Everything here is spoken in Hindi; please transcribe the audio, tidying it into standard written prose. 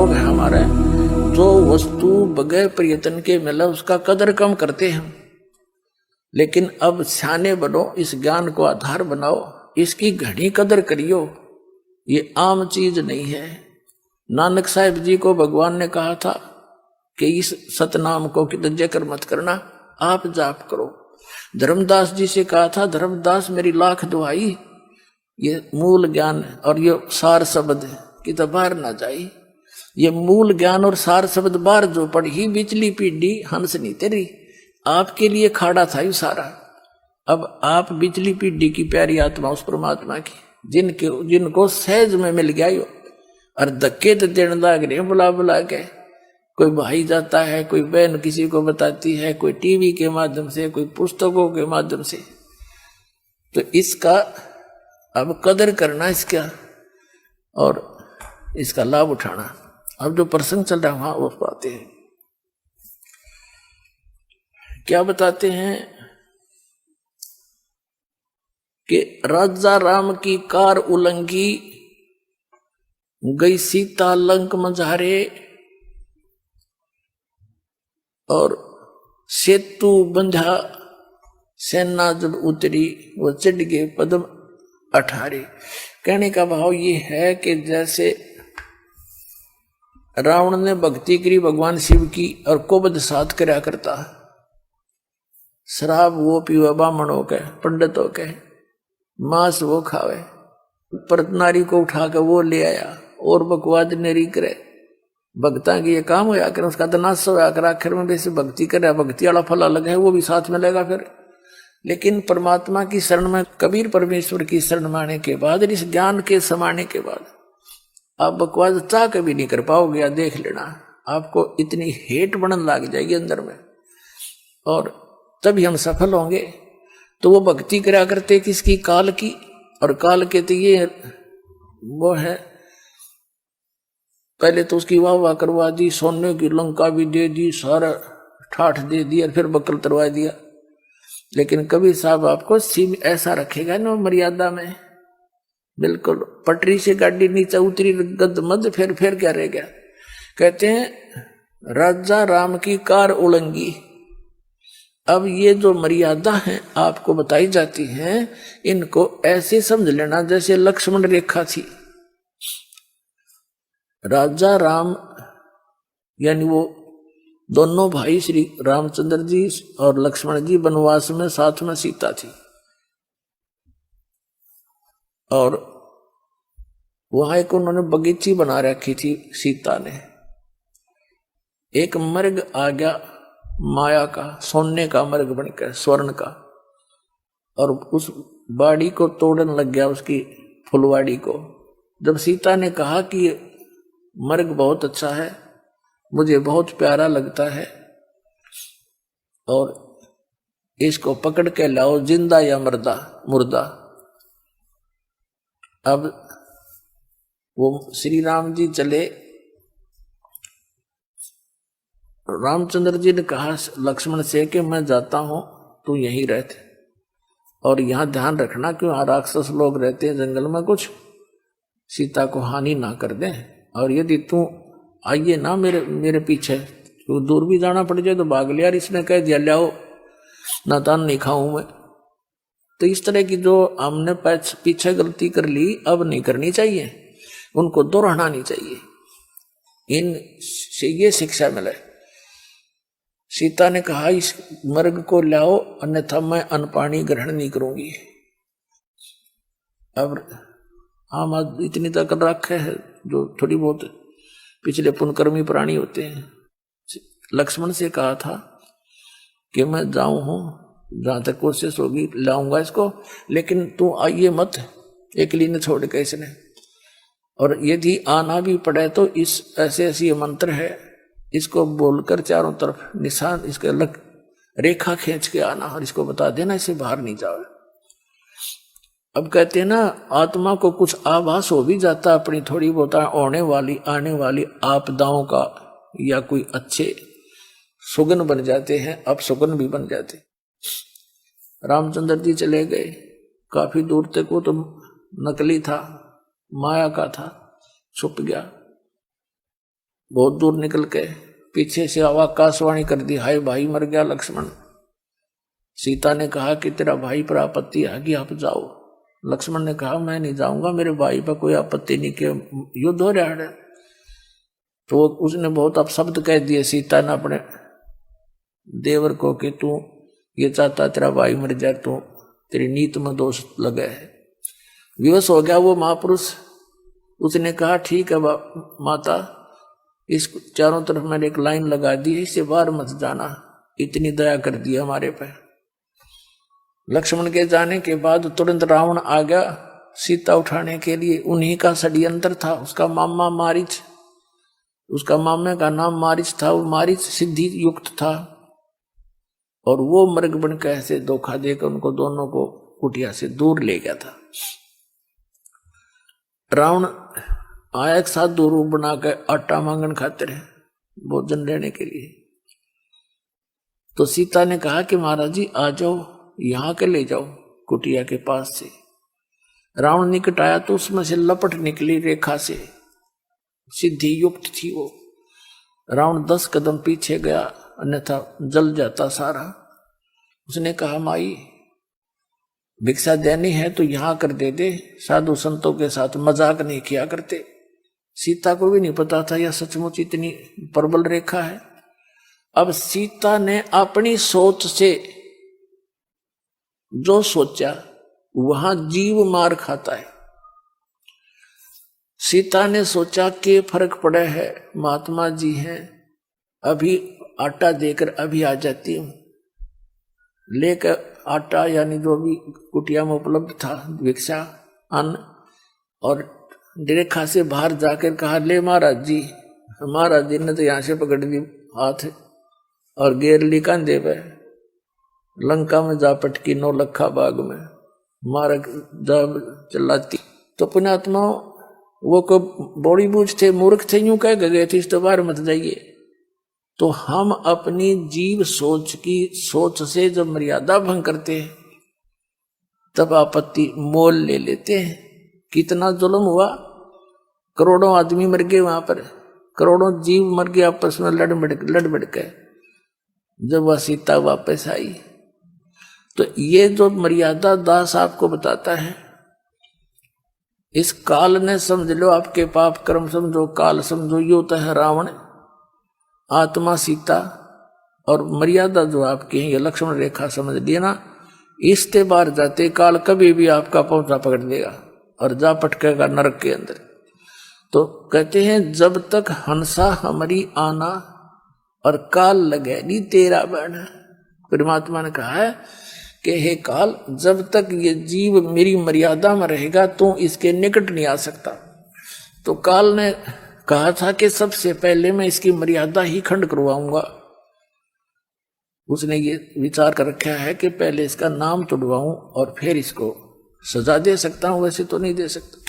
रोग है हमारे, जो वस्तु बगैर प्रयत्न के मिले उसका कदर कम करते हैं। लेकिन अब सियाने बनो, इस ज्ञान को आधार बनाओ, इसकी घनी कदर करियो। ये आम चीज नहीं है। नानक साहिब जी को भगवान ने कहा था कि इस सतनाम को कि जिक्र मत करना, आप जाप करो। धर्मदास जी से कहा था, धर्मदास मेरी लाख दुआई, ये मूल ज्ञान और ये सार शब्द की तो बाहर ना जाए। ये मूल ज्ञान और सार शब्द बाहर जो पढ़ी, बिचली पीढ़ी हंस नहीं तेरी, आपके लिए खाड़ा था ये सारा। अब आप बिचली पीढ़ी की प्यारी आत्मा उस परमात्मा की, जिनको सहज में मिल गया यो, और धक्के तो देने लग रहे बुला बुला के। कोई भाई जाता है, कोई बहन किसी को बताती है, कोई टीवी के माध्यम से, कोई पुस्तकों के माध्यम से। तो इसका अब कदर करना, इसका और इसका लाभ उठाना। अब जो प्रसंग चल रहा है वहां वो पाते हैं, क्या बताते हैं कि राजा राम की कार उलंघी, गई सीता लंक मझारे, और सेतु बंधा, सेना जब उतरी वो चढ़ गए पद्म 18। कहने का भाव ये है कि जैसे रावण ने भक्ति करी भगवान शिव की और कोबद साथ करया करता, शराब वो पीवे ब्राह्मणों के पंडितों के, मांस वो खावे, पर नारी को उठा के वो ले आया और बकवाद नेरी करे। भक्ता की ये काम होया कर, उसका तो नाश होया कर, आखिर में वैसे भक्ति करे, भक्ति वाला फल अलग है, वो भी साथ में लेगा फिर। लेकिन परमात्मा की शरण में, कबीर परमेश्वर की शरण में आने के बाद, इस ज्ञान के समाने के बाद आप बकवाद चाह कभी नहीं कर पाओगे। देख लेना, आपको इतनी हेट बनने लग जाएगी अंदर में, और तभी हम सफल होंगे। तो वो भक्ति करा करते किसकी? काल की। और काल के तो ये वो है, पहले तो उसकी वाह वाह करवा दी, सोने की लंका भी दे दी, सारा ठाठ दे दिया, फिर बकल तरवा दिया। लेकिन कबीर साहब आपको सीम ऐसा रखेगा ना मर्यादा में, बिल्कुल पटरी से गाड़ी नीचे उतरी गद मद, फिर क्या रह गया? कहते हैं राजा राम की कार उलंघी। अब ये जो मर्यादा है आपको बताई जाती हैं, इनको ऐसे समझ लेना जैसे लक्ष्मण रेखा थी। राजा राम यानी वो दोनों भाई श्री रामचंद्र जी और लक्ष्मण जी वनवास में, साथ में सीता थी, और वहां एक उन्होंने बगीची बना रखी थी सीता ने। एक मर्ग आ गया माया का, सोने का मर्ग बनकर, स्वर्ण का, और उस बाड़ी को तोड़ने लग गया, उसकी फुलवाड़ी को। जब सीता ने कहा कि मर्ग बहुत अच्छा है, मुझे बहुत प्यारा लगता है, और इसको पकड़ के लाओ, जिंदा या मुर्दा। अब वो श्री राम जी चले, रामचंद्र जी ने कहा लक्ष्मण से कि मैं जाता हूं, तू यहीं रहते, और यहां ध्यान रखना कि वहां राक्षस लोग रहते हैं जंगल में, कुछ सीता को हानि ना कर दें। और यदि तू आइए ना मेरे पीछे, तो दूर भी जाना पड़ जाए तो भाग लिया, इसने कह दिया लाओ नातान नहीं खाऊं मैं। तो इस तरह की जो हमने पीछे गलती कर ली, अब नहीं करनी चाहिए, उनको दोहराना नहीं चाहिए। इन से ये शिक्षा मिले। सीता ने कहा इस मर्ग को लाओ, अन्यथा मैं अन्न पानी ग्रहण नहीं करूंगी। अब हम इतनी तक रखे है जो थोड़ी बहुत पिछले पुनकर्मी प्राणी होते हैं। लक्ष्मण से कहा था कि मैं जाऊं हूं, जहां तक कोशिश होगी लाऊंगा इसको, लेकिन तू आइए मत, अकेली ने छोड़ के इसने। और यदि आना भी पड़े तो इस ऐसे मंत्र है, इसको बोलकर चारों तरफ निशान, इसके रेखा खींच के आना, और इसको बता देना इसे बाहर नहीं जाओ। अब कहते हैं ना, आत्मा को कुछ आभास हो भी जाता अपनी थोड़ी बहुत आने वाली आपदाओं का, या कोई अच्छे सुगन बन जाते हैं, अब सुगन भी बन जाते। रामचंद्र जी चले गए, काफी दूर तक वो तो नकली था, माया का था, छुप गया। बहुत दूर निकल के पीछे से आकाशवाणी कर दी, हाय भाई मर गया लक्ष्मण। सीता ने कहा कि तेरा भाई पर आपत्ति आ गई, आप जाओ। लक्ष्मण ने कहा मैं नहीं जाऊंगा, मेरे भाई पर कोई आपत्ति नहीं, कि युद्ध हो रहा है। तो उसने बहुत अपशब्द कह दिए सीता ने अपने देवर को कि तू ये चाहता तेरा भाई मर जाए, तो तेरी नीत में दोष लगे है। विवश हो गया वो महापुरुष। उसने कहा ठीक है माता, इस चारों तरफ मैंने एक लाइन लगा दी है, इससे बाहर मत जाना, इतनी दया कर दी हमारे पे। लक्ष्मण के जाने के बाद तुरंत रावण आ गया सीता उठाने के लिए। उन्हीं का षड्यंत्र था। उसका मामा मारीच, उसका मामे का नाम मारीच था। वो मारीच सिद्धि युक्त था और वो मृग बन के ऐसे धोखा देकर उनको दोनों को कुटिया से दूर ले गया था। रावण आया एक साथ दो रूप बनाकर आटा मांगन खाते रहे भोजन लेने के लिए। तो सीता ने कहा कि महाराज जी आ जाओ, यहां के ले जाओ कुटिया के पास से। रावण निकट आया तो उसमें से लपट निकली रेखा से, सिद्धि युक्त थी वो। रावण 10 कदम पीछे गया, अन्यथा जल जाता सारा। उसने कहा माई भिक्षा देनी है तो यहां कर दे दे, साधु संतों के साथ मजाक नहीं किया करते। सीता को भी नहीं पता था यह सचमुच इतनी प्रबल रेखा है। अब सीता ने अपनी सोच से जो सोचा वहां जीव मार खाता है। सीता ने सोचा कि फर्क पड़ा है, महात्मा जी हैं, अभी आटा देकर अभी आ जाती हूं। लेकर आटा यानी जो भी कुटिया में उपलब्ध था भिक्षा अन्न, और रेखा से बाहर जाकर कहा ले महाराज जी। महाराज जी ने तो यहां से पकड़ दी हाथ और गेर ली कंधे पे। लंका में जा पटकी 9 लखा बाग में मारक जा चिल्लाती। तो पुण्यात्मा वो को बड़ी बूझ थे, मूर्ख थे, यूं कह गए थे इस तो बाहर मत जाइए। तो हम अपनी जीव सोच से जब मर्यादा भंग करते हैं तब आपत्ति मोल ले लेते हैं। कितना जुल्म हुआ, करोड़ों आदमी मर गए वहां पर, करोड़ों जीव मर गए आपस में लड़ बढ़ के। जब वह सीता वापस आई तो ये जो मर्यादा दास आपको बताता है, इस काल ने समझ लो आपके पाप कर्म समझो, काल समझो, यो तो है रावण, आत्मा सीता, और मर्यादा जो आपकी है ये लक्ष्मण रेखा समझ लिया ना। इसके बाहर जाते काल कभी भी आपका पहुंचा पकड़ देगा और जा पटकेगा नरक के अंदर। तो कहते हैं जब तक हंसा हमारी आना और काल लगे नी तेरा बना। परमात्मा ने कहा है कि हे काल, जब तक ये जीव मेरी मर्यादा में रहेगा तो इसके निकट नहीं आ सकता। तो काल ने कहा था कि सबसे पहले मैं इसकी मर्यादा ही खंड करवाऊंगा। उसने ये विचार कर रखा है कि पहले इसका नाम तोड़वाऊं और फिर इसको सजा दे सकता हूं, वैसे तो नहीं दे सकता।